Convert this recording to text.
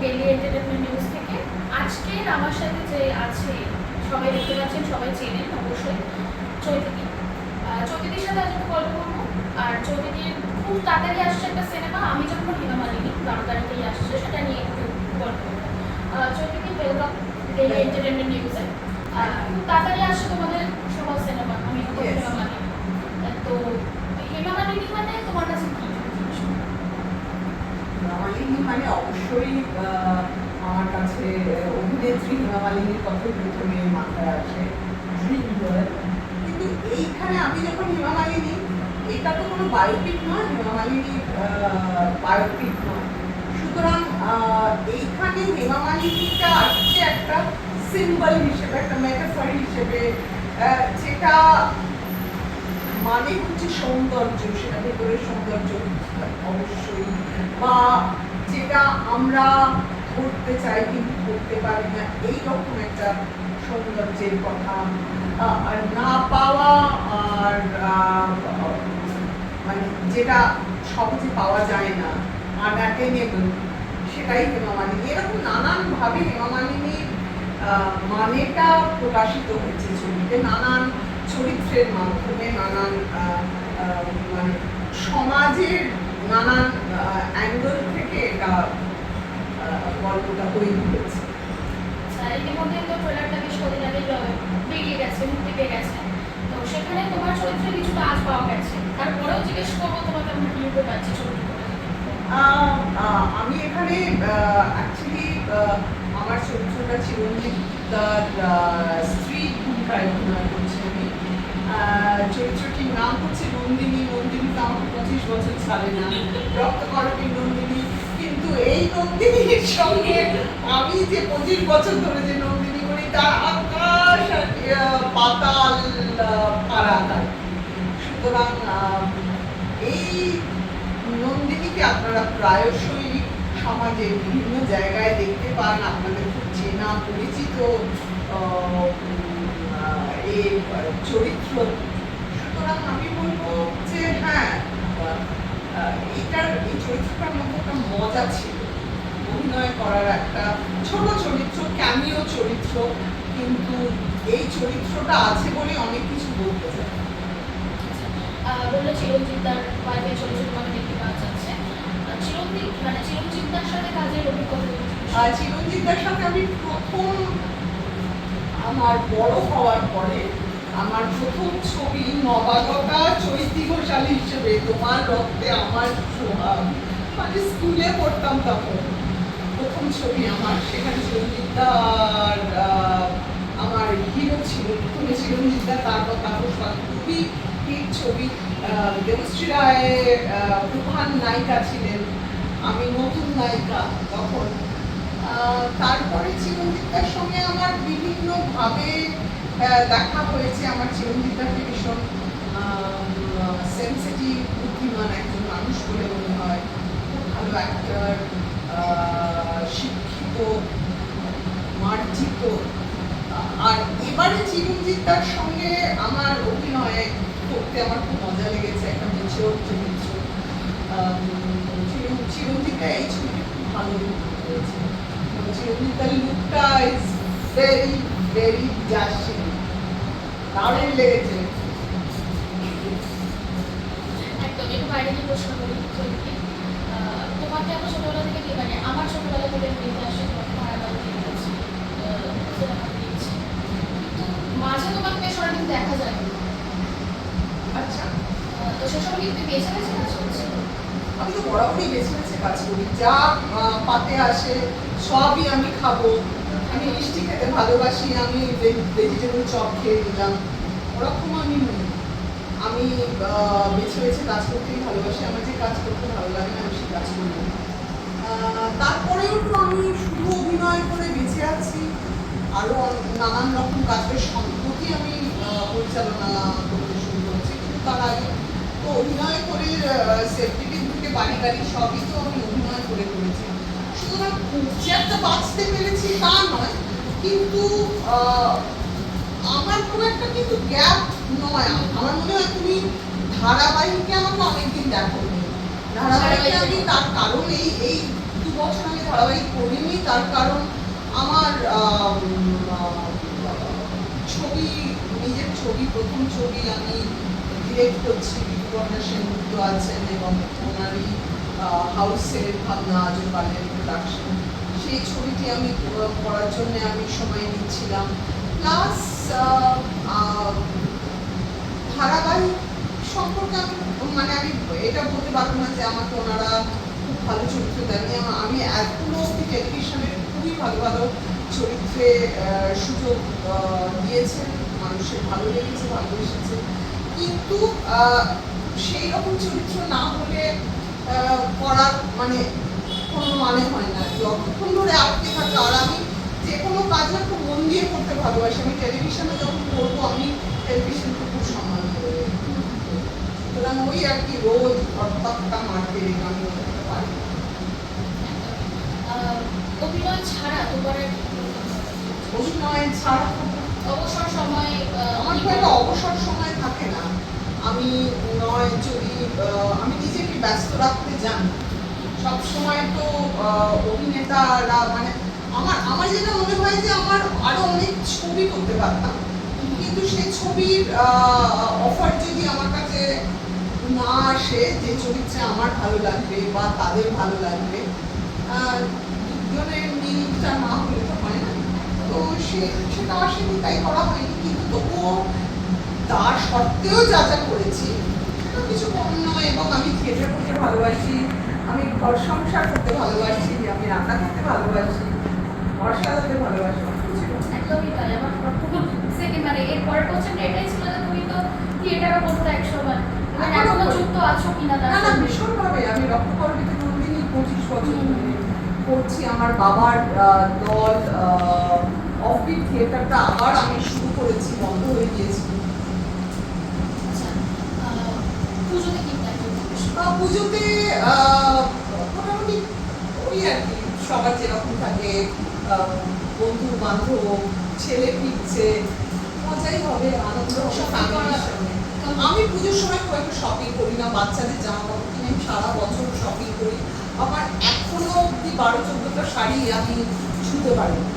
Daily entertainment news থেকে। আজকে আমার সাথে যে আছে সবাই দেখতে পাচ্ছেন, সবাই চেনেন অবশ্যই, চৈতালি। চৈতালির সাথে আজ একটু গল্প করবো। আর চৈতালির খুব তাড়াতাড়ি আসছে একটা সিনেমা, আমি যখন হেমা মালিনী 12 তারিখেই আসছে, সেটা নিয়ে একটু গল্প করবো। চৈতালি, ওয়েলকাম ডেইলি এন্টারটেইনমেন্ট নিউজে। খুব তাড়াতাড়ি আসছে তোমাদের সবার সিনেমা, আমি হেমা মালিনী। তো হেমা মালিনী মানে তোমার কাছে কি? মালিনী মানে অবশ্যই আমার কাছে অভিনেত্রী হেমা মালিনীর কথাই প্রথমে মাথায় আসে, ড্রিম গার্ল। কিন্তু এইখানে আমি যখন হেমা মালিনী, এটা তো কোনো বায়োপিক নয়, হেমা মালিনীর বায়োপিক নয়। সুতরাং এইখানে হেমা মালিনীটা আসছে একটা সিম্বল হিসেবে, একটা মেটাফর হিসেবে, যেটা মানে হচ্ছে সৌন্দর্য, সেটা ভেতরের সৌন্দর্য অবশ্যই, বা যেটা আমরা করতে চাই কিন্তু করতে পারি না, এইরকম একটা সৌন্দর্যের কথা, আর না পাওয়া, আর মানে যেটা সহজে পাওয়া যায় না, আনঅ্যাটেনেবল, সেটাই হেমা মালিনী। এরকম নানানভাবে হেমা মালিনীর মানেটা প্রকাশিত হয়েছে ছবিতে, নানান চরিত্রের মাধ্যমে, নানান মানে সমাজের নানান অ্যাঙ্গেল থেকে এটা গল্পটা তৈরি হয়েছে। ইতিমধ্যে তো ট্রেলারটা বেশ কদিন আগে বেরিয়ে গেছে, মুক্তি পেয়ে গেছে। তো সেখানে তোমার চরিত্রে কিছুটা আজ পাওয়া গেছে। তারপরেও জিজ্ঞেস করবো তোমাকে আমরা কিভাবে পাচ্ছি ছবি। আমি এখানে অ্যাকচুয়ালি আমার চরিত্রটা চিরঞ্জিত তার স্ত্রী ভূমিকায় অভিনয় করছি আমি। চরিত্রটির নাম হচ্ছে নন্দিনী। নন্দিনী তো আমাকে 25 বছর ছাড়ে না, রক্তকরবী নন্দিনী। কিন্তু এই নন্দিনীর সঙ্গে আমি যে 25 বছর ধরে যে নন্দিনী করি, তার আকাশ আর পাতাল ফারাক। সুতরাং এই নন্দিনীকে আপনারা প্রায়শই সমাজে বিভিন্ন জায়গায় দেখতে পান, আপনাদের খুব চেনা পরিচিত এই চরিত্র। সুতরাং আমি বলবো যে হ্যাঁ, এই চরিত্রটার মধ্যে একটা মজা ছিল, অভিনয় করার একটা ছোট চরিত্র, ক্যামিও চরিত্র, কিন্তু এই চরিত্রটা আছে বলে অনেক কিছু বলতে চাই। বললো চিরঞ্জিতদার ওয়াইফের চরিত্র তোমাকে দেখতে পাওয়া যাচ্ছে। চিরঞ্জিতদার সাথে কাজের অভিজ্ঞতা? চিরঞ্জিতদার সাথে আমি প্রথম, আমার বড় হওয়ার পরে আমার প্রথম ছবি নবাগতা চৈতি ঘোষালী হিসেবে, তোমার রক্তে আমার সোহাগ, মানে স্কুলে পড়তাম তখন, প্রথম ছবি আমার। সেখানে চিরঞ্জিতদার আমার হিরো ছিল, প্রথমে চিরঞ্জিতদা, তারপর তাপস পাল, খুবই হিট ছবি। দেবশ্রী রায় প্রধান নায়িকা ছিলেন, আমি নতুন নায়িকা তখন। তারপরে চিরঞ্জিতদার সঙ্গে আমার বিভিন্নভাবে দেখা হয়েছে। আমার চিরঞ্জিতদাকে ভীষণ সেন্সিটিভ, বুদ্ধিমান একজন মানুষ বলে মনে হয়, খুব ভালো অ্যাক্টর, শিক্ষিত, মার্জিত। আর এবারে চিরঞ্জিতদার সঙ্গে আমার অভিনয়ে করতে আমার খুব মজা লেগেছে, একটা মেচিওর চরিত্র। চিরঞ্জিতা এই ছবিটা খুব ভালো হয়েছে। চিরঞ্জিতার লুকটা ইজ ভেরি ভেরি জাসিং, দারুণ লেগেছে। একদম। একটু বাইরে নিয়ে প্রশ্ন করি, তোমাকে আমরা ছোটবেলা থেকে, মানে আমার ছোটবেলা থেকে দেখতে আসে, তোমাকে ধারাবাহিক দেখেছি, সিনেমা দেখেছি, কিন্তু মাঝে তোমাকে বেশ অনেকদিন দেখা যায়। আচ্ছা, তো সে সময় কি তুমি বেছে বেছে কাজ করছি? আমি তো বরাবরই বেছে বেছে কাজ করি, যা পাতে আসে সবই আমি খাবো। আমি মিষ্টি খেতে ভালোবাসি, আমি ভেজিটেবল চপ খেয়ে দিলাম, ওরকম আমি নই। আমি বেছে বেছে কাজ করতেই ভালোবাসি, আমার যে কাজ করতে ভালো লাগে না আমি সে কাজ করবো। তারপরেও তো আমি শুধু অভিনয় করে বেঁচে আছি, আরও নানান রকম কাজের সম্প্রতি আমি পরিচালনা করতে শুরু করেছি। কিন্তু তার আগে তো অভিনয় করে সেফটি থেকে বাড়ি গাড়ি সবই তো আমি অভিনয় করে করেছি। সুতরাং যে একটা বাঁচতে পেরেছি তা নয়, কিন্তু আমার খুব একটা কিন্তু গ্যাপ নয়। আমার মনে হয় তুমি ধারাবাহিকে আমাকে অনেকদিন দেখো, ধারাবাহিকে আমি তার কারণ এই বছর আমি ধারাবাহিক করিনি, তার কারণ আমার ছবি, নিজের ছবি, প্রথম ছবি আমি ডিরেক্ট করছি, বিপুপর্ণা সেনগুপ্ত আছেন এবং ওনারই হাউসের ভাবনা আজকালের প্রোডাকশন, সেই ছবিটি আমি করার জন্য আমি সময় নিচ্ছিলাম। প্লাস ধারাবাহিক সম্পর্কে আমি মানে আমি এটা বলতে পারবো না যে আমাকে ওনারা খুব ভালো চরিত্র দেননি। আমি এখনো অব্দি টেলিভিশনের খুবই ভালো ভালো চরিত্রে সুযোগ দিয়েছেন, মানুষের ভালো লেগেছে, ভালোবেসেছে, কিন্তু সেই রকম চরিত্র না হলে করার মানে কোনো মানে হয় না। যতক্ষণ ধরে আটকে থাকে, আর আমি যে কোনো কাজ না খুব মন দিয়ে করতে ভালোবাসি, আমি টেলিভিশনে যখন করবো আমি টেলিভিশনকে খুব সম্মান করি, সুতরাং ওই আর কি রোজ হরপাক্কা মারতে আমি করতে পারি। অভিনয় ছাড়া তোমার অভিনয় ছাড়া অবসর সময় আমার খুব একটা অবসর সময় থাকে না। আমি নয় যদি আমি নিজেকে ব্যস্ত রাখতে জানি, সবসময় তো অভিনেতারা মানে আমার যেটা মনে হয় যে আমার আরো অনেক ছবি করতে পারতাম, কিন্তু সেই ছবির অফার যদি আমার কাছে না আসে, যে চরিত্রে আমার ভালো লাগবে বা তাদের ভালো লাগবে, দুজনের মিলটা না হলে তো হয় না। তো সেটা আসেনি, তাই করা হয়নি, কিন্তু তবুও তার সত্ত্বেও যা যা করেছি সেটা কিছু কম নয়। এবং আমি থিয়েটার করতে ভালোবাসি, আমি ঘর সংসার করতে ভালোবাসি, আমি রান্না করতে ভালোবাসি, ঘর সাজাতে ভালোবাসি, একদমই তাই। আমার সেকেন্ড মানে এর পরের কোশ্চেন এটাই ছিল যে তুমি তো থিয়েটারও করতে একসময়, মানে এখনো যুক্ত আছো কিনা তার না সাথে? ভীষণভাবে। আমি রক্তকরবীতে নন্দিনী 25 বছর ধরে করছি। আমার বাবার দল অফবিট থিয়েটারটা আবার আমি শুরু করেছি, বন্ধ হয়ে গিয়েছিল। আচ্ছা, পুজোতে কি প্ল্যান করছো? পুজোতে মোটামুটি ওই আর কি সবার যেরকম থাকে, বন্ধু বান্ধব, ছেলে ফিরছে, মজাই হবে, আনন্দ হবে ফ্যামিলির সঙ্গে। আমি পুজোর সময় খুব একটা শপিং করি না, বাচ্চাদের জামা কাপড় কিনে আমি সারা বছর শপিং করি। আমার এখনো অব্দি 12-14টা শাড়ি আমি ছুঁতে পারি না।